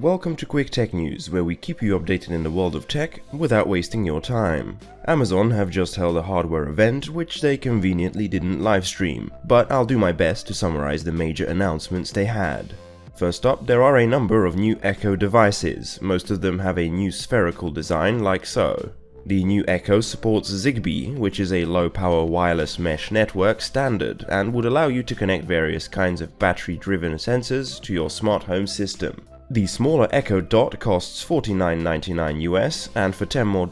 Welcome to Quick Tech News, where we keep you updated in the world of tech without wasting your time. Amazon have just held a hardware event, which they conveniently didn't livestream, but I'll do my best to summarize the major announcements they had. First up, there are a number of new Echo devices. Most of them have a new spherical design like so. The new Echo supports Zigbee, which is a low-power wireless mesh network standard and would allow you to connect various kinds of battery-driven sensors to your smart home system. The smaller Echo Dot costs $49.99 US, and for $10 more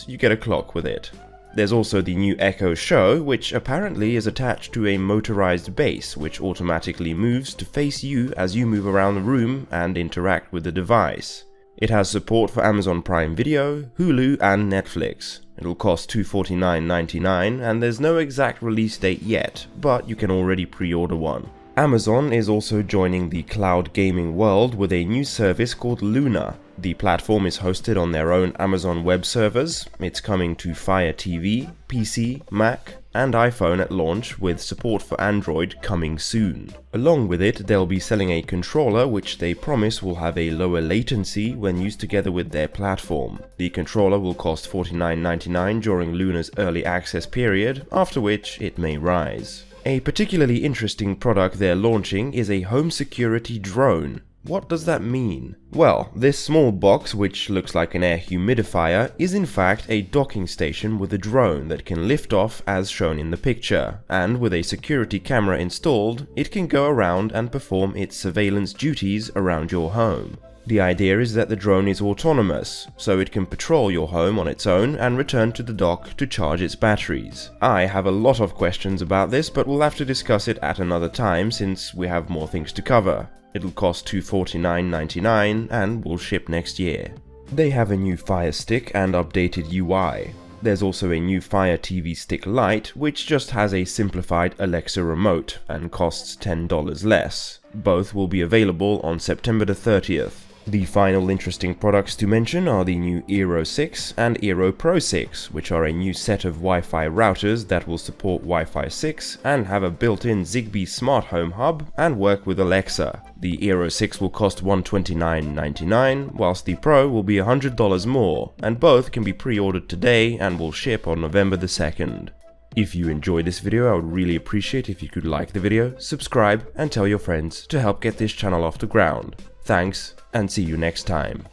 you get a clock with it. There's also the new Echo Show, which apparently is attached to a motorized base which automatically moves to face you as you move around the room and interact with the device. It has support for Amazon Prime Video, Hulu and Netflix. It'll cost $249.99 and there's no exact release date yet, but you can already pre-order one. Amazon is also joining the cloud gaming world with a new service called Luna. The platform is hosted on their own Amazon web servers. It's coming to Fire TV, PC, Mac, and iPhone at launch, with support for Android coming soon. Along with it, they'll be selling a controller which they promise will have a lower latency when used together with their platform. The controller will cost $49.99 during Luna's early access period, after which it may rise. A particularly interesting product they're launching is a home security drone. What does that mean? Well, this small box, which looks like an air humidifier, is in fact a docking station with a drone that can lift off as shown in the picture, and with a security camera installed, it can go around and perform its surveillance duties around your home. The idea is that the drone is autonomous, so it can patrol your home on its own and return to the dock to charge its batteries. I have a lot of questions about this, but we'll have to discuss it at another time since we have more things to cover. It'll cost $249.99 and will ship next year. They have a new Fire Stick and updated UI. There's also a new Fire TV Stick Lite, which just has a simplified Alexa remote and costs $10 less. Both will be available on September the 30th. The final interesting products to mention are the new Eero 6 and Eero Pro 6, which are a new set of Wi-Fi routers that will support Wi-Fi 6 and have a built-in Zigbee smart home hub and work with Alexa. The Eero 6 will cost $129.99, whilst the Pro will be $100 more, and both can be pre-ordered today and will ship on November the 2nd. If you enjoyed this video, I would really appreciate if you could like the video, subscribe, and tell your friends to help get this channel off the ground. Thanks, and see you next time.